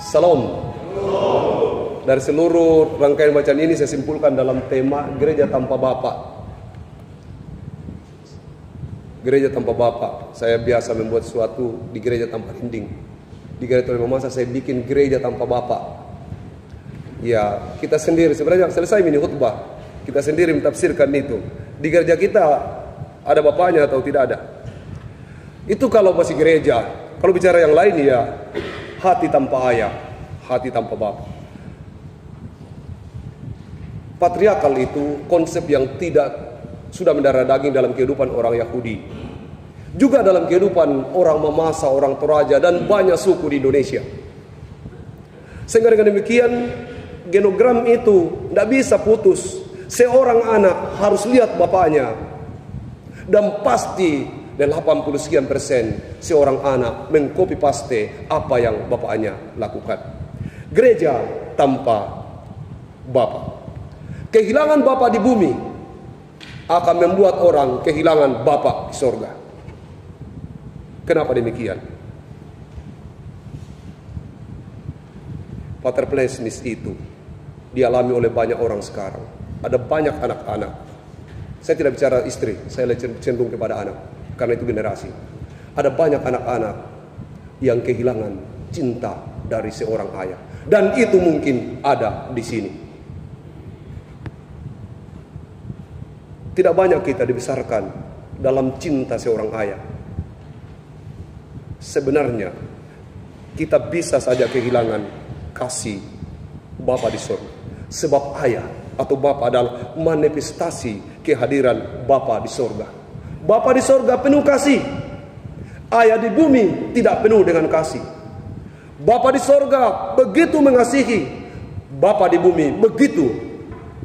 Salam. Dari seluruh rangkaian bacaan ini saya simpulkan dalam tema gereja tanpa Bapa. Gereja tanpa Bapa. Saya biasa membuat sesuatu di gereja tanpa dinding. Di gereja Tuhan Masa saya bikin gereja tanpa Bapa. Ya, kita sendiri sebenarnya selesai mini khutbah. Kita sendiri mentafsirkan itu. Di gereja kita ada bapaknya atau tidak ada? Itu kalau masih gereja. Kalau bicara yang lain ya hati tanpa ayah, hati tanpa Bapa. Patriarkal itu konsep yang tidak sudah mendarah daging dalam kehidupan orang Yahudi. Juga dalam kehidupan orang Mamasa, orang Toraja, dan banyak suku di Indonesia. Sehingga dengan demikian, genogram itu tidak bisa putus. Seorang anak harus lihat bapaknya. Dan pasti 80% seorang anak mengcopy paste apa yang bapaknya lakukan. Gereja tanpa Bapa. Kehilangan Bapa di bumi akan membuat orang kehilangan Bapa di sorga. Kenapa demikian? Paterplesis itu dialami oleh banyak orang sekarang. Ada banyak anak-anak. Saya tidak bicara istri, saya cenderung kepada anak. Karena itu generasi. Ada banyak anak-anak yang kehilangan cinta dari seorang ayah. Dan itu mungkin ada di sini. Tidak banyak kita dibesarkan dalam cinta seorang ayah. Sebenarnya kita bisa saja kehilangan kasih Bapa di surga. Sebab ayah atau Bapa adalah manifestasi kehadiran Bapa di surga. Bapa di surga penuh kasih. Ayah di bumi tidak penuh dengan kasih. Bapa di surga begitu mengasihi. Bapa di bumi begitu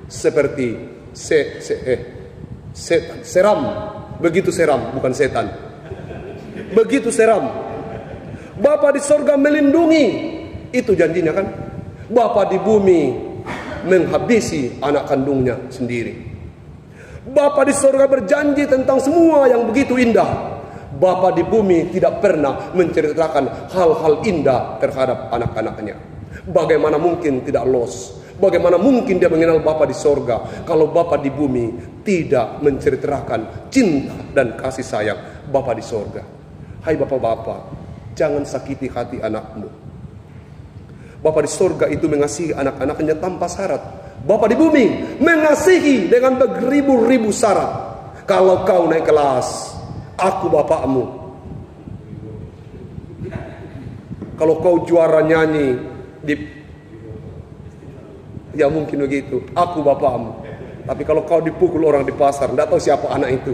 seperti seram, begitu seram, bukan setan. Begitu seram. Bapa di sorga melindungi, itu janjinya kan. Bapa di bumi menghabisi anak kandungnya sendiri. Bapa di sorga berjanji tentang semua yang begitu indah. Bapa di bumi tidak pernah menceritakan hal-hal indah terhadap anak-anaknya. Bagaimana mungkin tidak lost? Bagaimana mungkin dia mengenal Bapa di sorga kalau Bapa di bumi tidak menceritakan cinta dan kasih sayang Bapa di sorga. Hai bapak-bapak, jangan sakiti hati anakmu. Bapa di sorga itu mengasihi anak-anaknya tanpa syarat. Bapa di bumi mengasihi dengan beribu-ribu syarat. Kalau kau naik kelas, aku bapakmu. Kalau kau juara nyanyi di, ya mungkin begitu, aku bapakmu. Tapi kalau kau dipukul orang di pasar, tidak tahu siapa anak itu.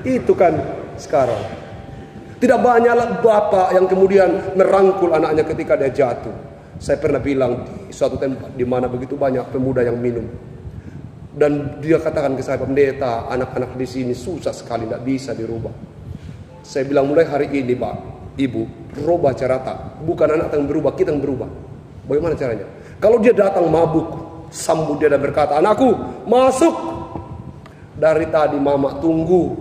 Itu kan sekarang. Tidak banyak bapak yang kemudian merangkul anaknya ketika dia jatuh. Saya pernah bilang di suatu tempat di mana begitu banyak pemuda yang minum. Dan dia katakan ke saya, pendeta, anak-anak di sini susah sekali, tidak bisa dirubah. Saya bilang mulai hari ini Pak, Ibu, rubah cara tak. Bukan anak yang berubah, kita yang berubah. Bagaimana caranya? Kalau dia datang mabuk, sambut dia dan berkata, anakku masuk. Dari tadi mama tunggu.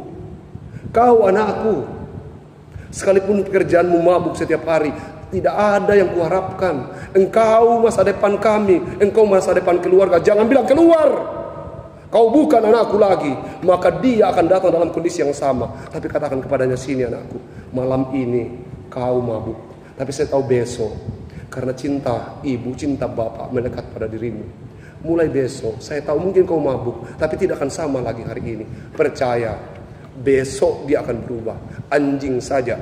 Kau anakku. Sekalipun pekerjaanmu mabuk setiap hari, tidak ada yang kuharapkan. Engkau masa depan kami, engkau masa depan keluarga. Jangan bilang keluar. Kau bukan anakku lagi. Maka dia akan datang dalam kondisi yang sama. Tapi katakan kepadanya, sini anakku, malam ini kau mabuk. Tapi saya tahu besok, karena cinta ibu, cinta bapak melekat pada dirimu. Mulai besok, saya tahu mungkin kau mabuk, tapi tidak akan sama lagi hari ini. Percaya, besok dia akan berubah. Anjing saja,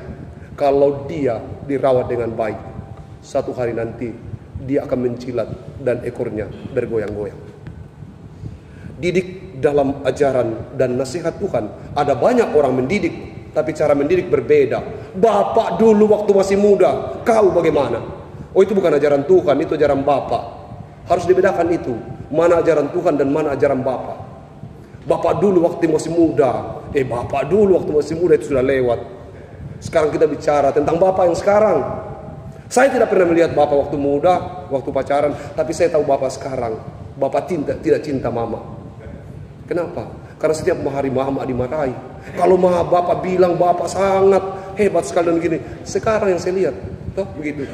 kalau dia dirawat dengan baik, satu hari nanti dia akan mencilat dan ekornya bergoyang-goyang. Didik dalam ajaran dan nasihat Tuhan. Ada banyak orang mendidik, tapi cara mendidik berbeda. Bapak dulu waktu masih muda, kau bagaimana? Oh, itu bukan ajaran Tuhan, itu ajaran Bapak. Harus dibedakan itu, mana ajaran Tuhan dan mana ajaran Bapak. Bapak dulu waktu masih muda, Bapak dulu waktu masih muda itu sudah lewat. Sekarang kita bicara tentang Bapak yang sekarang. Saya tidak pernah melihat Bapak waktu muda, waktu pacaran, tapi saya tahu Bapak sekarang. Bapak tidak cinta Mama. Kenapa? Karena setiap hari Mama dimarahi. Kalau Bapak bilang Bapak sangat hebat sekali dan gini. Sekarang yang saya lihat, toh begitu.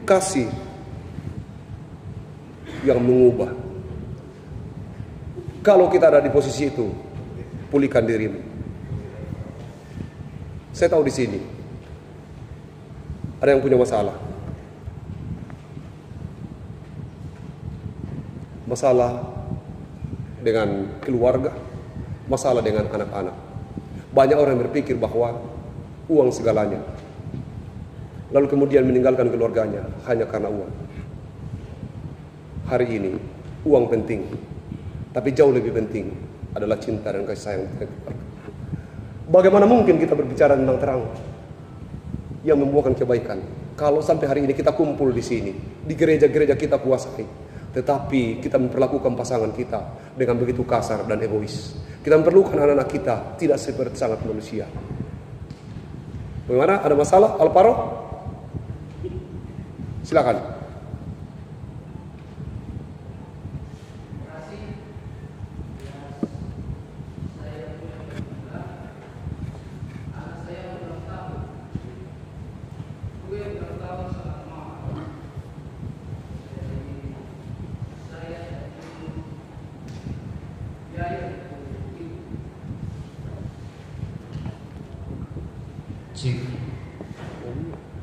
kasih yang mengubah. Kalau kita ada di posisi itu, pulihkan dirimu. Saya tahu di sini ada yang punya masalah. Masalah dengan keluarga, masalah dengan anak-anak. Banyak orang berpikir bahwa uang segalanya, lalu kemudian meninggalkan keluarganya hanya karena uang. Hari ini uang penting, tapi jauh lebih penting adalah cinta dan kasih sayang. Bagaimana mungkin kita berbicara tentang terang yang membuahkan kebaikan kalau sampai hari ini kita kumpul di sini, di gereja-gereja kita kuasai, tetapi kita memperlakukan pasangan kita dengan begitu kasar dan egois. Kita memperlukan anak-anak kita tidak seperti sangat manusia. Bagaimana? Ada masalah, Alvaro? Silakan.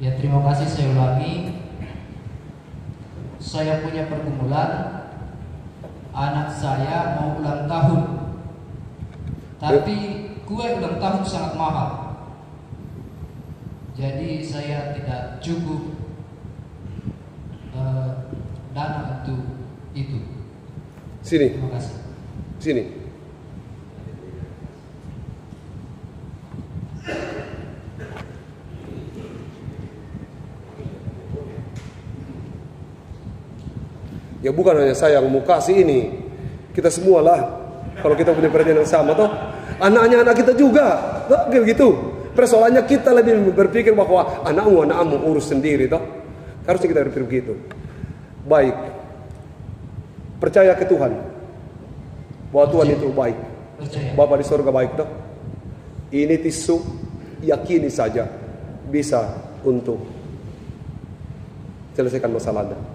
Ya, terima kasih. Saya ulangi, saya punya pergumulan, anak saya mau ulang tahun, tapi kue ulang tahun sangat mahal, jadi saya tidak cukup dana untuk itu. Sini. Terima kasih. Sini. Ya bukan hanya saya yang mau kasih ini, kita semua lah. Kalau kita punya perhatian yang sama toh, anaknya anak kita juga, toh gitu. Persoalannya kita lebih berpikir bahwa anakmu urus sendiri toh. Harusnya kita berpikir begitu. Baik, percaya ke Tuhan bahwa Tuhan itu baik. Bapa di surga baik toh. Ini tisu, yakini saja bisa untuk selesaikan masalah Anda.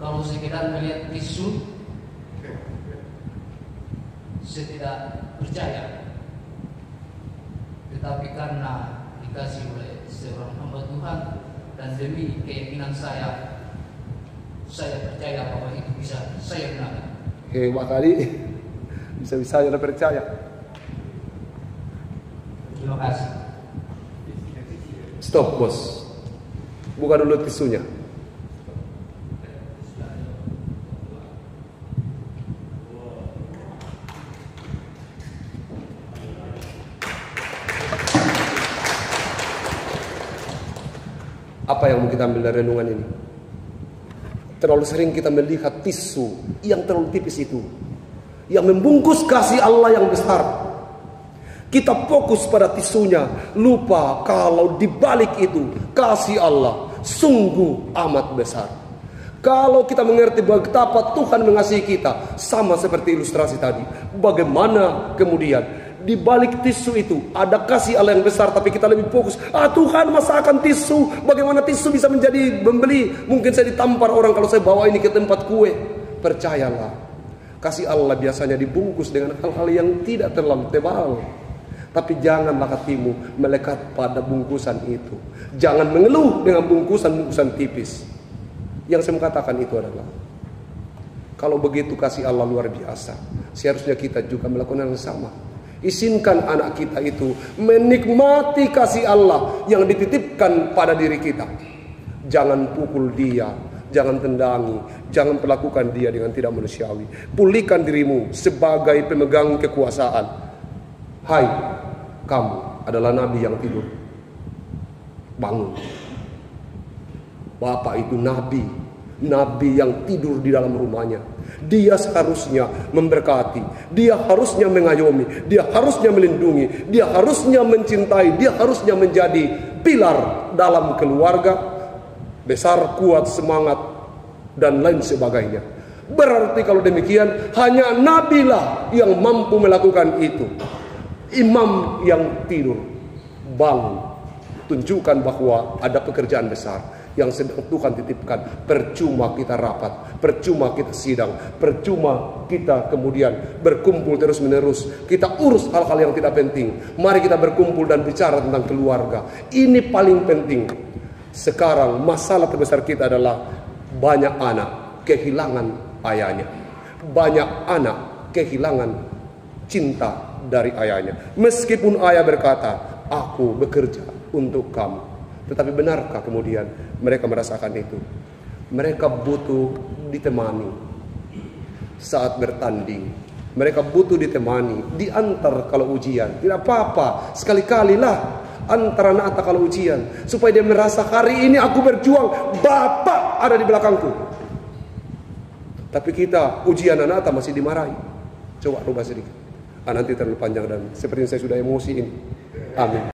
Kalau sekedar melihat tisu, saya tidak percaya. Tetapi karena dikasih oleh seorang hamba Tuhan dan demi keyakinan saya percaya bahwa itu bisa saya gunakan. Hebat kali, bisa-bisa Anda percaya. Terima kasih. Stop, bos. Buka dulu tisunya. Apa yang mau kita ambil dari renungan ini? Terlalu sering kita melihat tisu yang terlalu tipis itu, yang membungkus kasih Allah yang besar. Kita fokus pada tisunya, lupa kalau di balik itu kasih Allah sungguh amat besar. Kalau kita mengerti betapa Tuhan mengasihi kita, sama seperti ilustrasi tadi, bagaimana kemudian di balik tisu itu ada kasih Allah yang besar, tapi kita lebih fokus, Tuhan masakan tisu, bagaimana tisu bisa menjadi membeli, mungkin saya ditampar orang kalau saya bawa ini ke tempat kue. Percayalah, kasih Allah biasanya dibungkus dengan hal-hal yang tidak terlalu tebal. Tapi janganlah hatimu melekat pada bungkusan itu. Jangan mengeluh dengan bungkusan-bungkusan tipis. Yang saya mau katakan itu adalah, kalau begitu kasih Allah luar biasa, seharusnya kita juga melakukan yang sama. Izinkan anak kita itu menikmati kasih Allah yang dititipkan pada diri kita. Jangan pukul dia, jangan tendangi, jangan perlakukan dia dengan tidak manusiawi. Pulihkan dirimu sebagai pemegang kekuasaan. Hai, kamu adalah nabi yang tidur. Bangun. Bapak itu nabi yang tidur di dalam rumahnya. Dia seharusnya memberkati, dia harusnya mengayomi, dia harusnya melindungi, dia harusnya mencintai, dia harusnya menjadi pilar dalam keluarga, besar, kuat, semangat, dan lain sebagainya. Berarti kalau demikian, hanya nabilah yang mampu melakukan itu. Imam yang tidur, bangun. tunjukkan bahwa ada pekerjaan besar yang sedang Tuhan titipkan. Percuma kita rapat, percuma kita sidang, percuma kita kemudian berkumpul terus menerus. Kita urus hal-hal yang tidak penting. Mari kita berkumpul dan bicara tentang keluarga. Ini paling penting. Sekarang masalah terbesar kita adalah banyak anak kehilangan ayahnya. Banyak anak kehilangan cinta dari ayahnya. Meskipun ayah berkata, aku bekerja untuk kamu. Tetapi benarkah kemudian mereka merasakan itu? Mereka butuh ditemani saat bertanding. Mereka butuh ditemani, diantar kalau ujian. Tidak apa-apa, sekali-kalilah antar anak kalau ujian. Supaya dia merasa hari ini aku berjuang, Bapak ada di belakangku. Tapi kita ujian anak masih dimarahi. Coba rubah sedikit. Nanti terlalu panjang dan sepertinya saya sudah emosi ini. Amin.